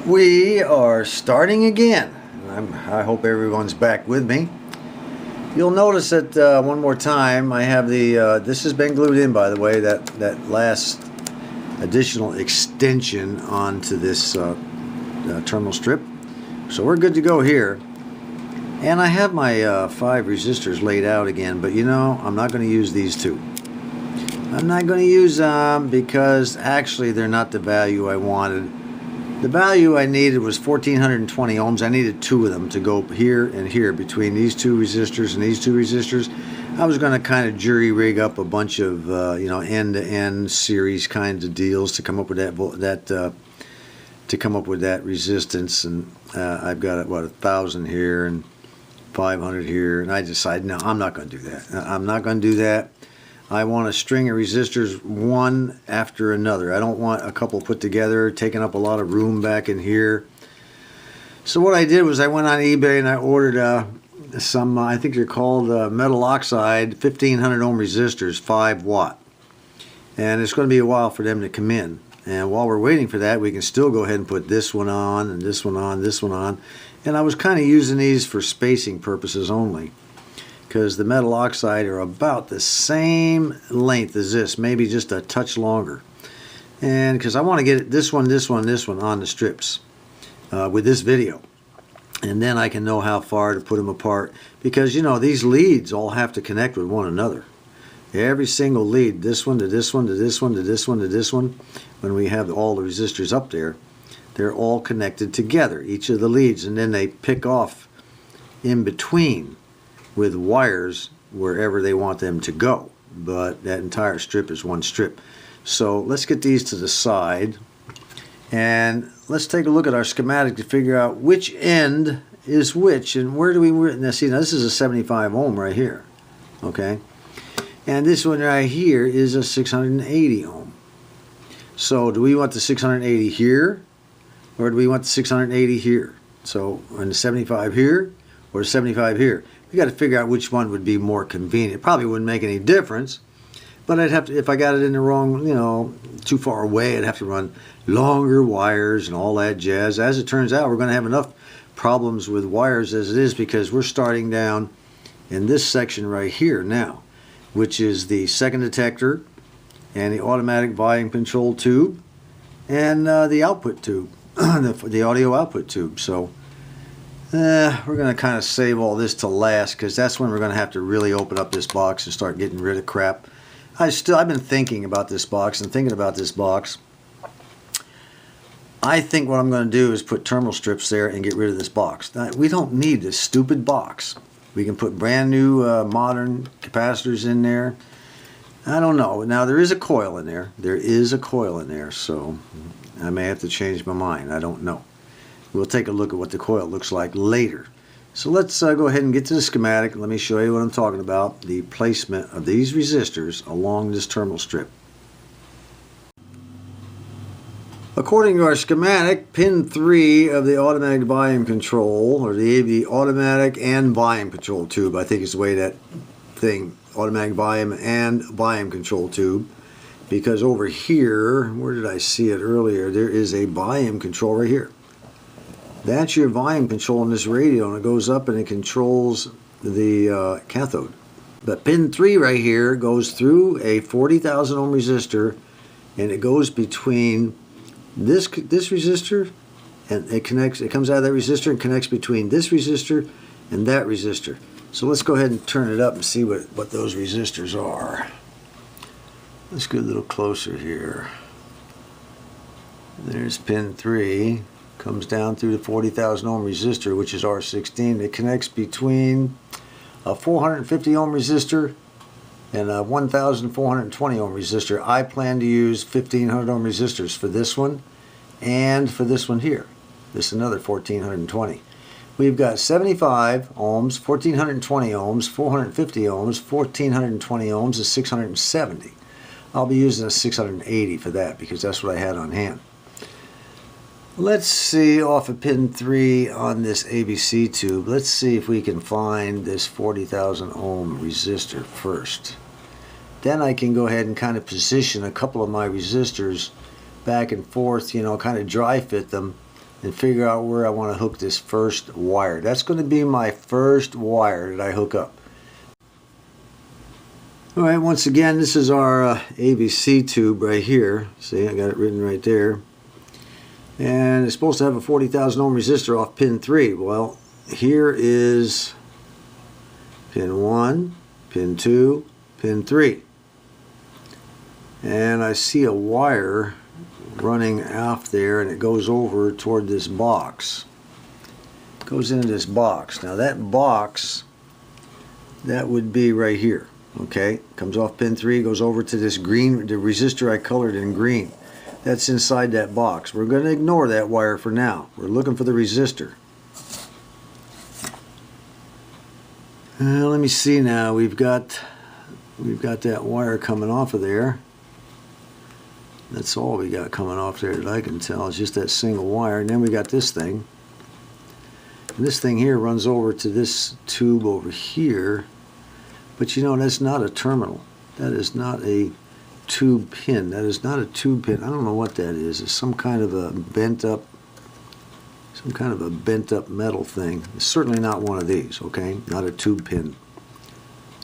We are starting again. I hope everyone's back with me. You'll notice that one more time I have the this has been glued in, by the way, that last additional extension onto this terminal strip. So we're good to go here. And I have my 5 resistors laid out again, but you know, I'm not going to use these two. I'm not going to use them because actually they're not the value I wanted. The value I needed was 1420 ohms. I needed 2 of them to go here and here between these 2 resistors and these 2 resistors. I was going to kind of jury rig up a bunch of you know, end-to-end series kinds of deals to come up with that resistance. And I've got what, 1,000 here and 500 here, and I decided no, I'm not going to do that. I'm not going to do that. I want a string of resistors one after another. I don't want a couple put together, taking up a lot of room back in here. So what I did was I went on eBay and I ordered some, I think they're called metal oxide 1500 ohm resistors, 5 watt. And it's going to be a while for them to come in. And while we're waiting for that, we can still go ahead and put this one on, and this one on, this one on. And I was kind of using these for spacing purposes only, because the metal oxide are about the same length as this, maybe just a touch longer. And because I want to get this one, this one, this one on the strips with this video. And then I can know how far to put them apart, because you know, these leads all have to connect with one another. Every single lead, this one to this one to this one to this one to this one, when we have all the resistors up there, they're all connected together, each of the leads, and then they pick off in between with wires wherever they want them to go. But that entire strip is one strip. So let's get these to the side, and let's take a look at our schematic to figure out which end is which, and where do we, now see, now this is a 75 ohm right here, okay? And this one right here is a 680 ohm. So do we want the 680 here, or do we want the 680 here? So on the 75 here, or 75 here? We got to figure out which one would be more convenient. It probably wouldn't make any difference, but I'd have to, if I got it in the wrong, you know, too far away, I'd have to run longer wires and all that jazz. As it turns out, we're going to have enough problems with wires as it is, because we're starting down in this section right here now, which is the second detector and the automatic volume control tube and the output tube, the audio output tube. So we're going to kind of save all this to last, because that's when we're going to have to really open up this box and start getting rid of crap. I've been thinking about this box and thinking about this box. I think what I'm going to do is put terminal strips there and get rid of this box. Now, we don't need this stupid box. We can put brand new modern capacitors in there. I don't know. Now there is a coil in there. There is a coil in there, so I may have to change my mind. I don't know. We'll take a look at what the coil looks like later. So let's go ahead and get to the schematic. Let me show you what I'm talking about, the placement of these resistors along this terminal strip. According to our schematic, pin 3 of the automatic volume control, or the automatic and volume control tube, I think is the way that thing, automatic volume and volume control tube, because over here, where did I see it earlier, there is a volume control right here. That's your volume control in this radio, and it goes up and it controls the cathode. But pin 3 right here goes through a 40,000 ohm resistor, and it goes between this resistor, and it comes out of that resistor and connects between this resistor and that resistor. So let's go ahead and turn it up and see what those resistors are. Let's get a little closer here. There's pin 3. Comes down through the 40,000 ohm resistor, which is R16. It connects between a 450 ohm resistor and a 1,420 ohm resistor. I plan to use 1,500 ohm resistors for this one and for this one here. This is another 1,420. We've got 75 ohms, 1,420 ohms, 450 ohms, 1,420 ohms, is 670. I'll be using a 680 for that, because that's what I had on hand. Let's see, off of pin 3 on this ABC tube, let's see if we can find this 40,000 ohm resistor first. Then I can go ahead and kind of position a couple of my resistors back and forth, you know, kind of dry fit them and figure out where I want to hook this first wire. That's going to be my first wire that I hook up. Alright, once again, this is our ABC tube right here. See, I got it written right there. And it's supposed to have a 40,000 ohm resistor off pin 3. Well, here is pin 1, pin 2, pin 3. And I see a wire running off there, and it goes over toward this box. It goes into this box. Now that box, that would be right here. Okay, comes off pin 3, goes over to this green, the resistor I colored in green. That's inside that box. We're going to ignore that wire for now. We're looking for the resistor. Let me see now. We've got that wire coming off of there. That's all we got coming off there that I can tell. It's just that single wire. And then we got this thing. And this thing here runs over to this tube over here. But you know, that's not a terminal. That is not a tube pin. That is not a tube pin. I don't know what that is. It's some kind of a bent up metal thing. It's certainly not one of these, okay? Not a tube pin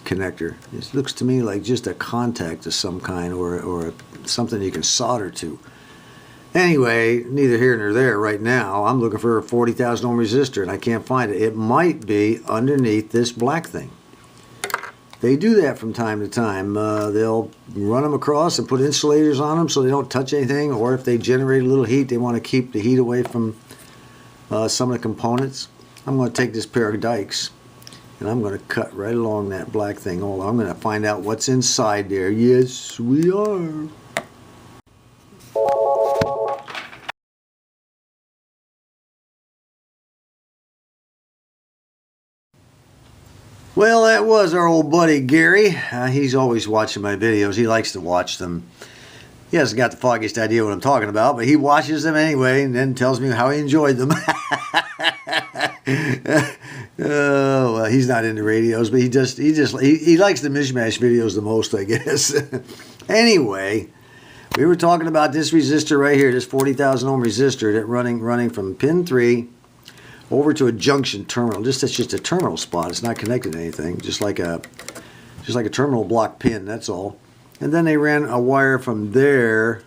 connector. It looks to me like just a contact of some kind, or something you can solder to. Anyway, neither here nor there right now. I'm looking for a 40,000 ohm resistor and I can't find it. It might be underneath this black thing. They do that from time to time. They'll run them across and put insulators on them so they don't touch anything, or if they generate a little heat, they want to keep the heat away from some of the components. I'm going to take this pair of dikes and I'm going to cut right along that black thing. Hold on, I'm going to find out what's inside there. Yes, we are. Well, that was our old buddy Gary. He's always watching my videos. He likes to watch them. He hasn't got the foggiest idea what I'm talking about, but he watches them anyway and then tells me how he enjoyed them. Well, he's not into radios, but he likes the mishmash videos the most, I guess. Anyway, we were talking about this resistor right here, this 40,000 ohm resistor that running from pin 3 over to a junction terminal. That's just a terminal spot. It's not connected to anything. Just like a terminal block pin. That's all. And then they ran a wire from there,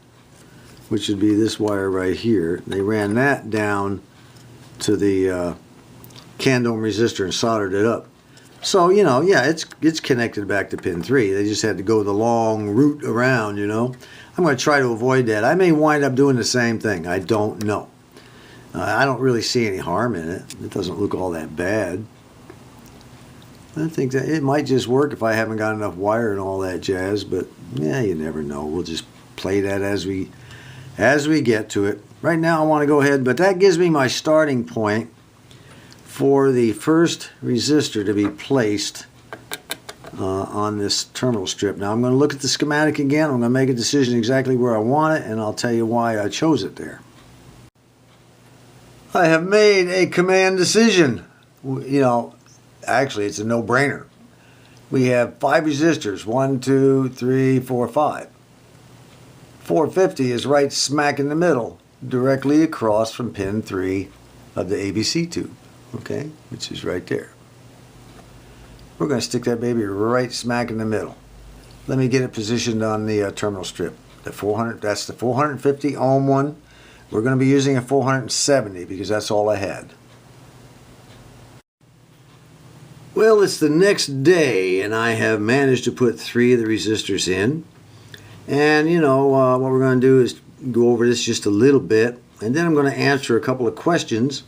which would be this wire right here. They ran that down to the candome resistor and soldered it up. So you know, yeah, it's connected back to pin 3. They just had to go the long route around. You know, I'm going to try to avoid that. I may wind up doing the same thing. I don't know. I don't really see any harm in it. It doesn't look all that bad. I think that it might just work if I haven't got enough wire and all that jazz, but yeah, you never know. We'll just play that as we get to it. Right now I want to go ahead, but that gives me my starting point for the first resistor to be placed on this terminal strip. Now I'm going to look at the schematic again. I'm going to make a decision exactly where I want it, and I'll tell you why I chose it there. I have made a command decision. You know, actually it's a no-brainer. We have 5 resistors, 1, 2, 3, 4, 5. 450 is right smack in the middle, directly across from pin 3 of the ABC tube, okay, which is right there. We're going to stick that baby right smack in the middle. Let me get it positioned on the terminal strip. That's the 450 ohm one. We're going to be using a 470 because that's all I had. Well, it's the next day and I have managed to put 3 of the resistors in. And you know, what we're going to do is go over this just a little bit, and then I'm going to answer a couple of questions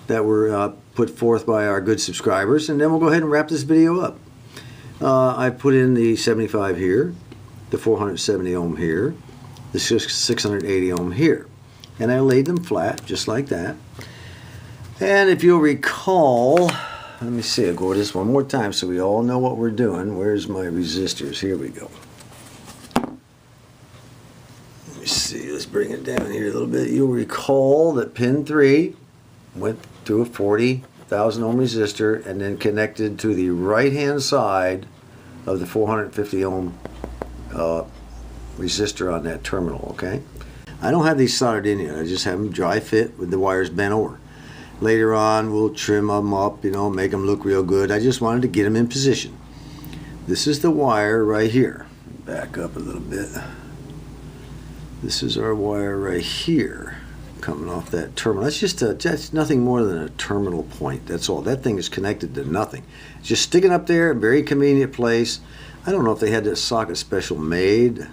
that were put forth by our good subscribers, and then we'll go ahead and wrap this video up. I put in the 75 here, the 470 ohm here, the 680 ohm here. And I laid them flat, just like that. And if you'll recall, let me see, I'll go over this one more time so we all know what we're doing. Where's my resistors? Here we go. Let me see, let's bring it down here a little bit. You'll recall that pin 3 went through a 40,000 ohm resistor and then connected to the right hand side of the 450 ohm resistor on that terminal, okay? I don't have these soldered in yet. I just have them dry fit with the wires bent over. Later on, we'll trim them up, you know, make them look real good. I just wanted to get them in position. This is the wire right here. Back up a little bit. This is our wire right here, coming off that terminal. That's nothing more than a terminal point. That's all. That thing is connected to nothing. It's just sticking up there, very convenient place. I don't know if they had this socket special made.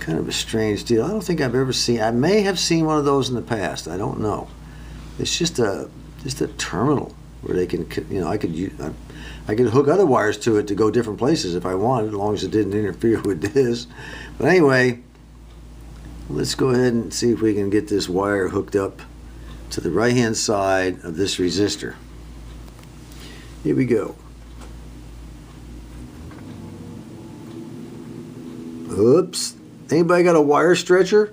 Kind of a strange deal. I don't think I've ever seen. I may have seen one of those in the past. I don't know. It's just a terminal where they can, you know, I could hook other wires to it to go different places if I wanted, as long as it didn't interfere with this. But anyway, let's go ahead and see if we can get this wire hooked up to the right hand side of this resistor. Here we go. Oops. Anybody got a wire stretcher?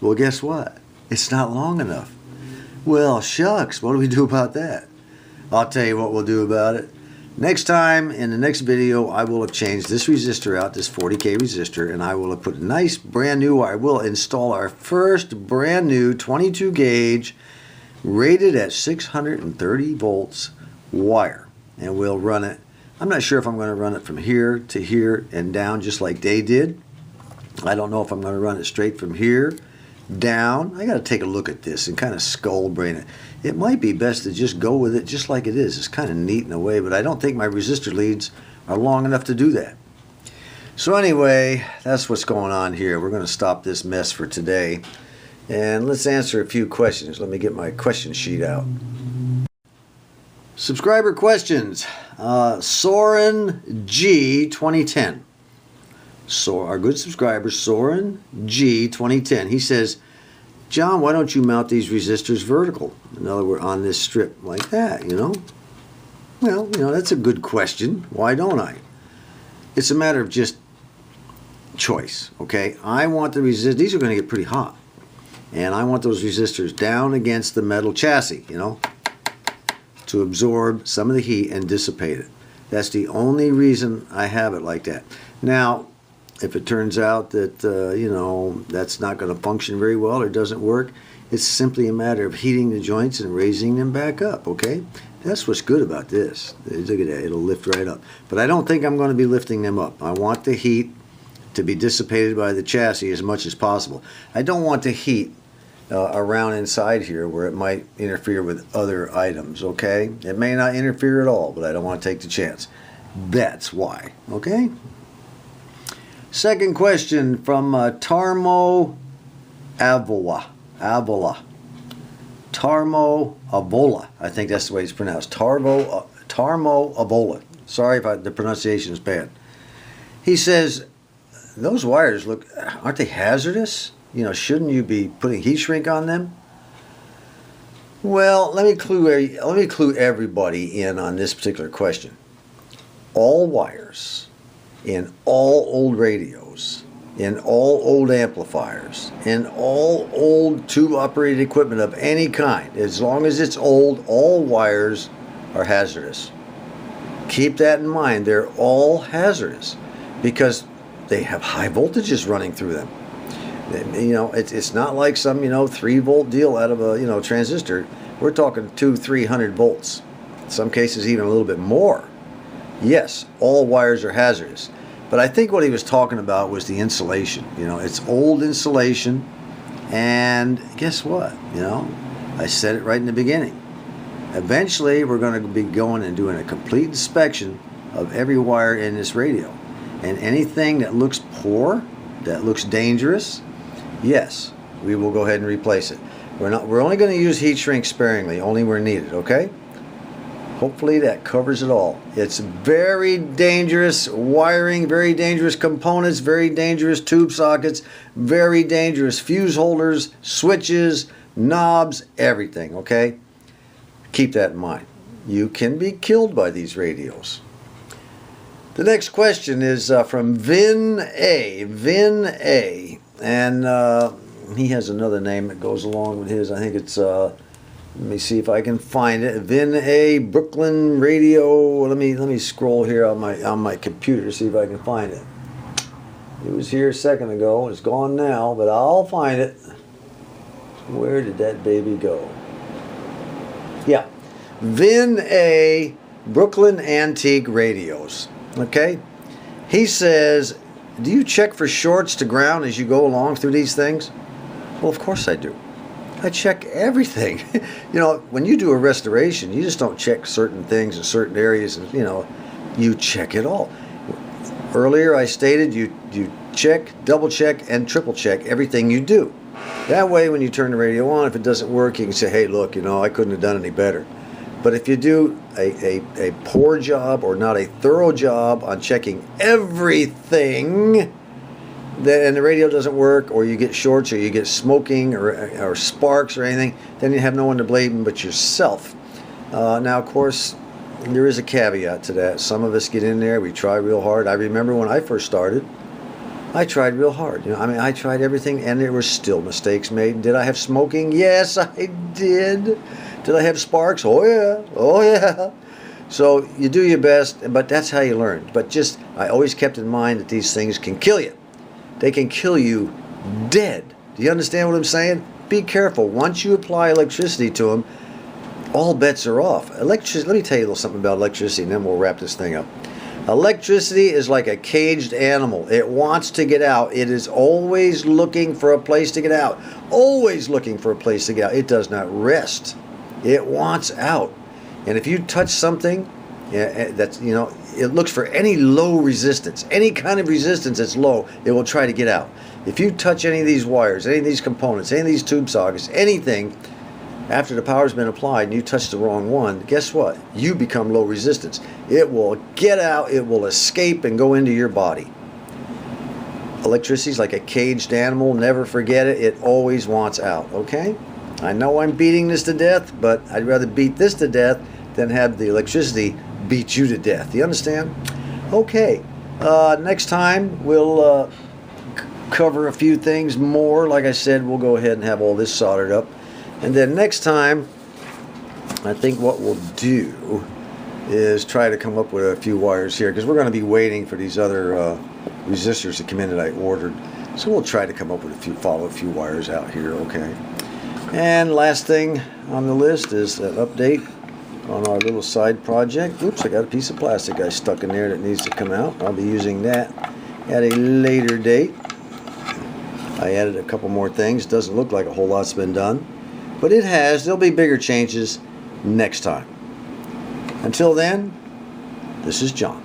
Well, guess what? It's not long enough. Well, shucks, what do we do about that? I'll tell you what we'll do about it. Next time, in the next video, I will have changed this resistor out, this 40K resistor, and I will have put a nice brand new wire. We'll install our first brand new 22 gauge, rated at 630 volts wire. And we'll run it. I'm not sure if I'm going to run it from here to here and down just like they did. I don't know if I'm going to run it straight from here down. I got to take a look at this and kind of skull brain it. It might be best to just go with it just like it is. It's kind of neat in a way, but I don't think my resistor leads are long enough to do that. So anyway, that's what's going on here. We're going to stop this mess for today, and let's answer a few questions. Let me get my question sheet out. Subscriber questions. Soren G 2010. So our good subscriber, Soren G 2010, he says, John, why don't you mount these resistors vertical? In other words, on this strip like that, you know? Well, you know, that's a good question. Why don't I? It's a matter of just choice, okay? I want the resistors, these are going to get pretty hot. And I want those resistors down against the metal chassis, you know, to absorb some of the heat and dissipate it. That's the only reason I have it like that. Now, if it turns out that, you know, that's not going to function very well or doesn't work, it's simply a matter of heating the joints and raising them back up, okay? That's what's good about this. Look at that, it'll lift right up. But I don't think I'm going to be lifting them up. I want the heat to be dissipated by the chassis as much as possible. I don't want the heat around inside here where it might interfere with other items, okay? It may not interfere at all, but I don't want to take the chance. That's why, okay? Second question from Tarmo Avola. Tarmo Avola. I think that's the way it's pronounced. Tarmo Avola. Sorry if the pronunciation is bad. He says, those wires look, aren't they hazardous? You know, shouldn't you be putting heat shrink on them? Well, let me clue everybody in on this particular question. All wires in all old radios, in all old amplifiers, in all old tube-operated equipment of any kind, as long as it's old, all wires are hazardous. Keep that in mind. They're all hazardous because they have high voltages running through them. You know, it's not like some, you know, 3-volt deal out of a, you know, transistor. We're talking 200-300 volts. In some cases, even a little bit more. Yes, all wires are hazardous. But I think what he was talking about was the insulation. You know, it's old insulation. And guess what? You know, I said it right in the beginning. Eventually, we're going to be going and doing a complete inspection of every wire in this radio. And anything that looks poor, that looks dangerous, yes, we will go ahead and replace it. We're only going to use heat shrink sparingly, only where needed, okay? Hopefully that covers it all. It's very dangerous wiring, very dangerous components, very dangerous tube sockets, very dangerous fuse holders, switches, knobs, everything, okay? Keep that in mind. You can be killed by these radios. The next question is from Vin A. Vin A. And he has another name that goes along with his. I think it's, let me see if I can find it. Vin A. Brooklyn Radio. Let me scroll here on my computer to see if I can find it. It was here a second ago. It's gone now, but I'll find it. Where did that baby go? Yeah. Vin A. Brooklyn Antique Radios. Okay? He says, do you check for shorts to ground as you go along through these things? Well, of course I do. I check everything. You know, when you do a restoration, you just don't check certain things in certain areas. And, you know, you check it all. Earlier I stated you check, double check, and triple check everything you do. That way when you turn the radio on, if it doesn't work, you can say, hey, look, you know, I couldn't have done any better. But if you do a poor job or not a thorough job on checking everything, and the radio doesn't work, or you get shorts, or you get smoking, or sparks, or anything, then you have no one to blame but yourself. Now, of course, there is a caveat to that. Some of us get in there, we try real hard. I remember when I first started, I tried real hard. You know, I mean, I tried everything, and there were still mistakes made. Did I have smoking? Yes, I did. Did I have sparks? Oh yeah, oh yeah. So you do your best, but that's how you learn. But just, I always kept in mind that these things can kill you. They can kill you dead. Do you understand what I'm saying? Be careful. Once you apply electricity to them, all bets are off. Let me tell you a little something about electricity, and then we'll wrap this thing up. Electricity is like a caged animal. It wants to get out. It is always looking for a place to get out. Always looking for a place to get out. It does not rest. It wants out. And if you touch something that's, you know, it looks for any low resistance, any kind of resistance that's low, it will try to get out. If you touch any of these wires, any of these components, any of these tube sockets, anything, after the power's been applied and you touch the wrong one, guess what? You become low resistance. It will get out, it will escape and go into your body. Electricity is like a caged animal. Never forget it. It always wants out, okay? I know I'm beating this to death, but I'd rather beat this to death than have the electricity beat you to death. You understand? Okay. Next time we'll cover a few things more. Like I said, we'll go ahead and have all this soldered up. And then next time, I think what we'll do is try to come up with a few wires here, because we're going to be waiting for these other resistors to come in that I ordered. So we'll try to come up with follow a few wires out here, okay? And last thing on the list is an update on our little side project. Oops, I got a piece of plastic I stuck in there that needs to come out. I'll be using that at a later date. I added a couple more things. Doesn't look like a whole lot's been done, but it has. There'll be bigger changes next time. Until then, this is John.